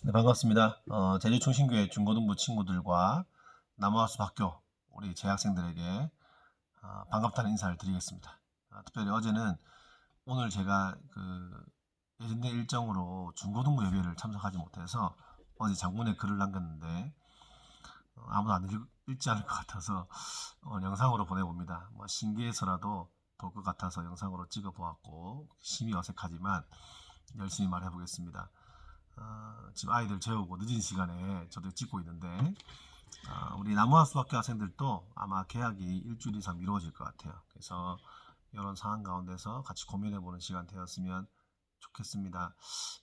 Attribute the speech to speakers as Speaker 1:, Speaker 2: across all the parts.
Speaker 1: 네, 반갑습니다. 제주 충신교회 중고등부 친구들과 남아수 학교 우리 재학생들에게 반갑다는 인사를 드리겠습니다. 특별히 어제는 오늘 제가 예정된 일정으로 중고등부 예배를 참석하지 못해서 어제 장문에 글을 남겼는데 아무도 안 읽지 않을 것 같아서 영상으로 보내봅니다. 뭐 신기해서라도 볼 것 같아서 영상으로 찍어 보았고 심히 어색하지만 열심히 말해보겠습니다. 지금 아이들 재우고 늦은 시간에 저도 찍고 있는데 우리 남우학습학교 학생들도 아마 개학이 일주일 이상 미뤄질 것 같아요. 그래서 이런 상황 가운데서 같이 고민해보는 시간 되었으면 좋겠습니다.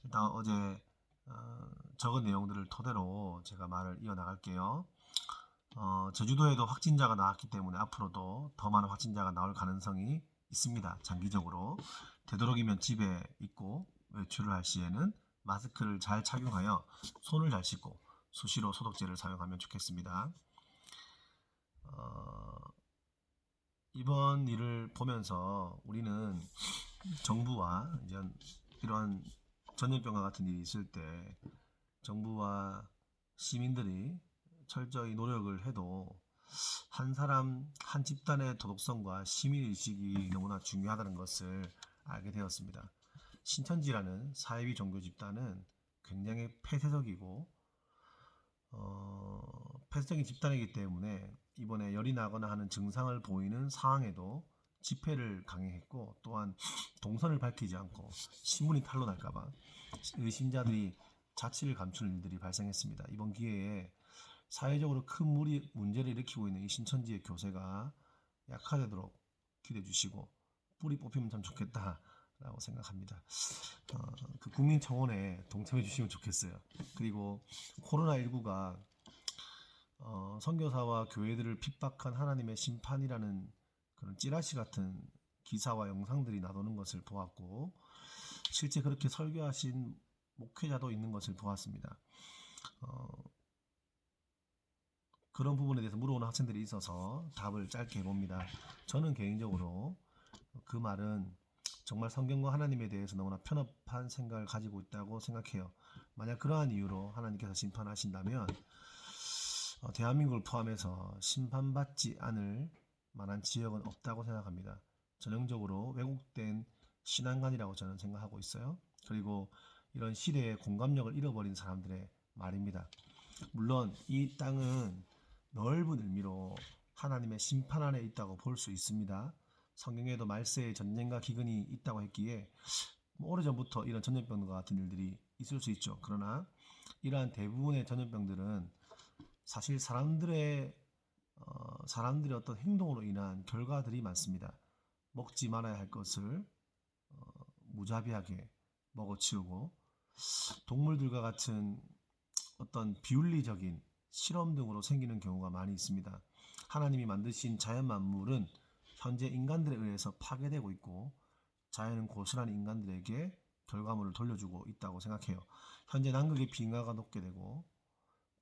Speaker 1: 일단 어제 적은 내용들을 토대로 제가 말을 이어나갈게요. 제주도에도 확진자가 나왔기 때문에 앞으로도 더 많은 확진자가 나올 가능성이 있습니다. 장기적으로 되도록이면 집에 있고 외출을 할 시에는 마스크를 잘 착용하여 손을 잘 씻고 수시로 소독제를 사용하면 좋겠습니다. 이번 일을 보면서 우리는 정부와 이런 전염병과 같은 일이 있을 때 정부와 시민들이 철저히 노력을 해도 한 사람 한 집단의 도덕성과 시민의식이 너무나 중요하다는 것을 알게 되었습니다. 신천지라는 사이비 종교 집단은 굉장히 폐쇄적이고 폐쇄적인 집단이기 때문에 이번에 열이 나거나 하는 증상을 보이는 상황에도 집회를 강행했고, 또한 동선을 밝히지 않고 신문이 탄로날까봐 의심자들이 자취를 감추는 일들이 발생했습니다. 이번 기회에 사회적으로 큰 문제를 일으키고 있는 이 신천지의 교세가 약화되도록 기도해 주시고 뿌리 뽑히면 참 좋겠다라고 생각합니다. 그 국민청원에 동참해 주시면 좋겠어요. 그리고 코로나19가 선교사와 교회들을 핍박한 하나님의 심판이라는 그런 찌라시 같은 기사와 영상들이 나도는 것을 보았고, 실제 그렇게 설교하신 목회자도 있는 것을 보았습니다. 그런 부분에 대해서 물어오는 학생들이 있어서 답을 짧게 해봅니다. 저는 개인적으로 그 말은 정말 성경과 하나님에 대해서 너무나 편협한 생각을 가지고 있다고 생각해요. 만약 그러한 이유로 하나님께서 심판하신다면 대한민국을 포함해서 심판받지 않을 만한 지역은 없다고 생각합니다. 전형적으로 왜곡된 신앙관이라고 저는 생각하고 있어요. 그리고 이런 시대의 공감력을 잃어버린 사람들의 말입니다. 물론 이 땅은 넓은 의미로 하나님의 심판 안에 있다고 볼 수 있습니다. 성경에도 말세에 전쟁과 기근이 있다고 했기에 오래전부터 이런 전염병과 같은 일들이 있을 수 있죠. 그러나 이러한 대부분의 전염병들은 사실 사람들의 어떤 행동으로 인한 결과들이 많습니다. 먹지 말아야 할 것을 무자비하게 먹어치우고 동물들과 같은 어떤 비윤리적인 실험 등으로 생기는 경우가 많이 있습니다. 하나님이 만드신 자연 만물은 현재 인간들에 의해서 파괴되고 있고 자연은 고스란히 인간들에게 결과물을 돌려주고 있다고 생각해요. 현재 남극의 빙하가 녹게 되고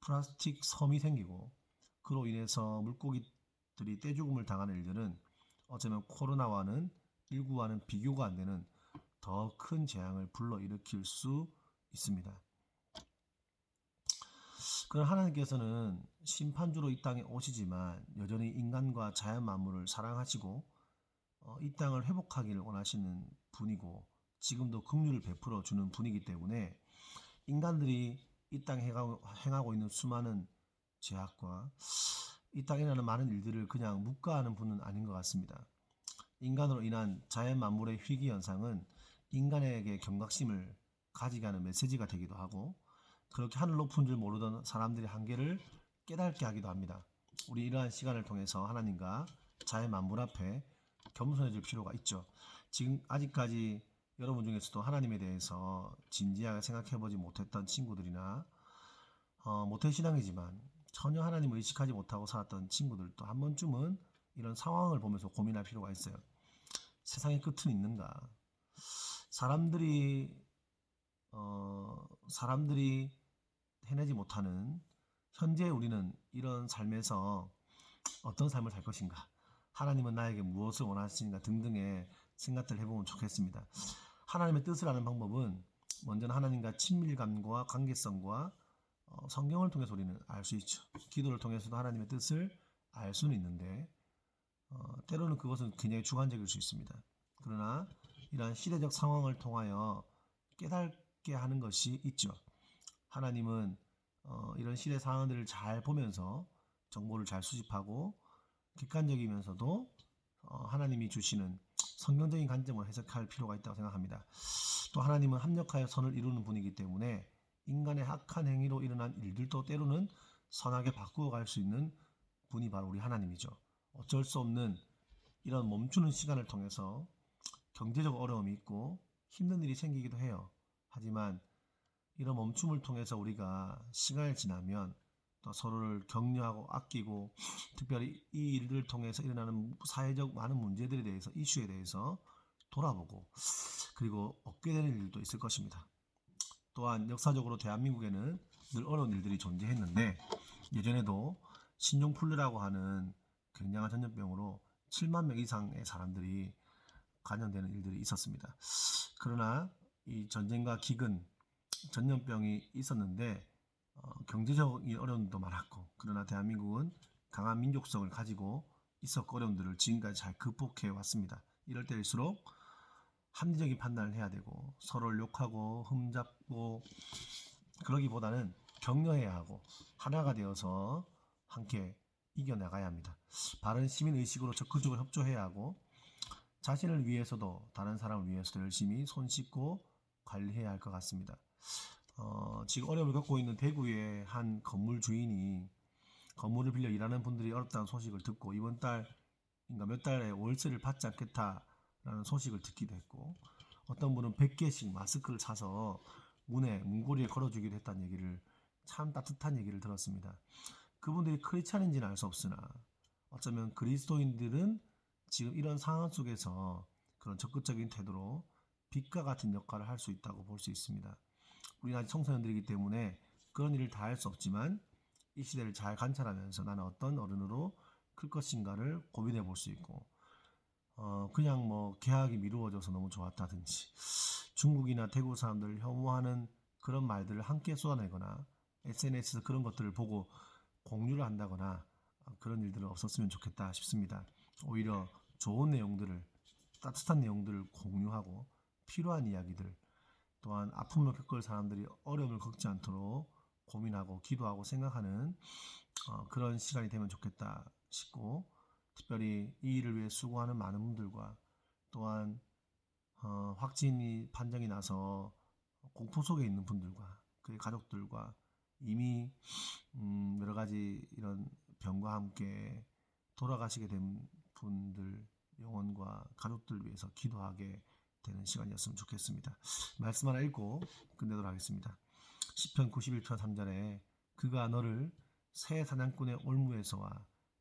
Speaker 1: 플라스틱 섬이 생기고 그로 인해서 물고기들이 떼죽음을 당하는 일들은 어쩌면 코로나와는 19와는 비교가 안 되는 더 큰 재앙을 불러일으킬 수 있습니다. 그러나 하나님께서는 심판주로 이 땅에 오시지만 여전히 인간과 자연 만물을 사랑하시고 이 땅을 회복하기를 원하시는 분이고 지금도 긍휼을 베풀어 주는 분이기 때문에 인간들이 이 땅에 행하고 있는 수많은 죄악과 이 땅에 일어나는 많은 일들을 그냥 묵과하는 분은 아닌 것 같습니다. 인간으로 인한 자연 만물의 희귀 현상은 인간에게 경각심을 가지게 하는 메시지가 되기도 하고 그렇게 하늘 높은 줄 모르던 사람들의 한계를 깨닫게 하기도 합니다. 우리 이러한 시간을 통해서 하나님과 자연 만물 앞에 겸손해질 필요가 있죠. 지금 아직까지 여러분 중에서도 하나님에 대해서 진지하게 생각해보지 못했던 친구들이나 모태신앙이지만 전혀 하나님을 의식하지 못하고 살았던 친구들도 한 번쯤은 이런 상황을 보면서 고민할 필요가 있어요. 세상의 끝은 있는가? 사람들이 해내지 못하는 현재 우리는 이런 삶에서 어떤 삶을 살 것인가? 하나님은 나에게 무엇을 원하시는가 등등의 생각들을 해보면 좋겠습니다. 하나님의 뜻을 아는 방법은 먼저는 하나님과 친밀감과 관계성과 성경을 통해서 우리는 알 수 있죠. 기도를 통해서도 하나님의 뜻을 알 수는 있는데 때로는 그것은 굉장히 주관적일 수 있습니다. 그러나 이러한 시대적 상황을 통하여 깨닫게 하는 것이 있죠. 하나님은 이런 시대 상황들을 잘 보면서 정보를 잘 수집하고 객관적이면서도 하나님이 주시는 성경적인 관점을 해석할 필요가 있다고 생각합니다. 또 하나님은 합력하여 선을 이루는 분이기 때문에 인간의 악한 행위로 일어난 일들도 때로는 선하게 바꾸어 갈 수 있는 분이 바로 우리 하나님이죠. 어쩔 수 없는 이런 멈추는 시간을 통해서 경제적 어려움이 있고 힘든 일이 생기기도 해요. 하지만 이런 멈춤을 통해서 우리가 시간이 지나면 또 서로를 격려하고 아끼고 특별히 이 일들을 통해서 일어나는 사회적 많은 문제들에 대해서 이슈에 대해서 돌아보고 그리고 얻게 되는 일도 있을 것입니다. 또한 역사적으로 대한민국에는 늘 어려운 일들이 존재했는데 예전에도 신종플루라고 하는 굉장한 전염병으로 7만 명 이상의 사람들이 감염되는 일들이 있었습니다. 그러나 이 전쟁과 기근, 전염병이 있었는데 경제적인 어려움도 많았고 그러나 대한민국은 강한 민족성을 가지고 있었고 어려움들을 지금까지 잘 극복해 왔습니다. 이럴 때일수록 합리적인 판단을 해야 되고 서로를 욕하고 흠잡고 그러기보다는 격려해야 하고 하나가 되어서 함께 이겨나가야 합니다. 바른 시민의식으로 적극적으로 협조해야 하고 자신을 위해서도 다른 사람을 위해서도 열심히 손 씻고 관리해야 할 것 같습니다. 지금 어려움을 겪고 있는 대구의 한 건물 주인이 건물을 빌려 일하는 분들이 어렵다는 소식을 듣고 이번 달인가 몇 달에 월세를 받지 않겠다라는 소식을 듣기도 했고 어떤 분은 100개씩 마스크를 사서 문고리에 걸어주기도 했다는 얘기를 참 따뜻한 얘기를 들었습니다. 그분들이 크리스찬인지는 알 수 없으나 어쩌면 그리스도인들은 지금 이런 상황 속에서 그런 적극적인 태도로 빛과 같은 역할을 할 수 있다고 볼 수 있습니다. 우리는 아직 청소년들이기 때문에 그런 일을 다 할 수 없지만 이 시대를 잘 관찰하면서 나는 어떤 어른으로 클 것인가를 고민해 볼 수 있고 그냥 뭐 계약이 미루어져서 너무 좋았다든지 중국이나 대구 사람들을 혐오하는 그런 말들을 함께 쏟아내거나 SNS에서 그런 것들을 보고 공유를 한다거나 그런 일들은 없었으면 좋겠다 싶습니다. 오히려 좋은 내용들을 따뜻한 내용들을 공유하고 필요한 이야기들 또한 아픔을 겪을 사람들이 어려움을 겪지 않도록 고민하고 기도하고 생각하는 그런 시간이 되면 좋겠다 싶고 특별히 이 일을 위해 수고하는 많은 분들과 또한 확진이 판정이 나서 공포 속에 있는 분들과 그의 가족들과 이미 여러 가지 이런 병과 함께 돌아가시게 된 분들 영혼과 가족들 위해서 기도하게 되는 시간이었으면 좋겠습니다. 말씀 하나 읽고 끝내도록 하겠습니다. 시편 91편 3절에 그가 너를 새 사냥꾼의 올무에서와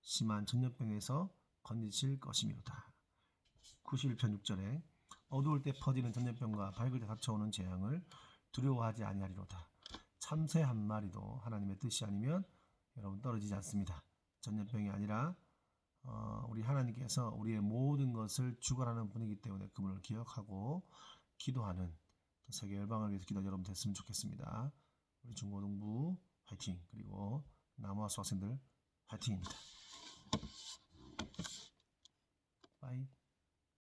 Speaker 1: 심한 전염병에서 건지실 것이미로다. 91편 6절에 어두울 때 퍼지는 전염병과 밝을 때 닥쳐오는 재앙을 두려워하지 아니하리로다. 참새 한 마리도 하나님의 뜻이 아니면 여러분 떨어지지 않습니다. 전염병이 아니라 우리 하나님께서 우리의 모든 것을 주관하는 분이기 때문에 그분을 기억하고 기도하는 세계 열방을 위해서 기도 여러분 됐으면 좋겠습니다. 우리 중고등부 화이팅 그리고 남아수 학생들 화이팅입니다. 빠이.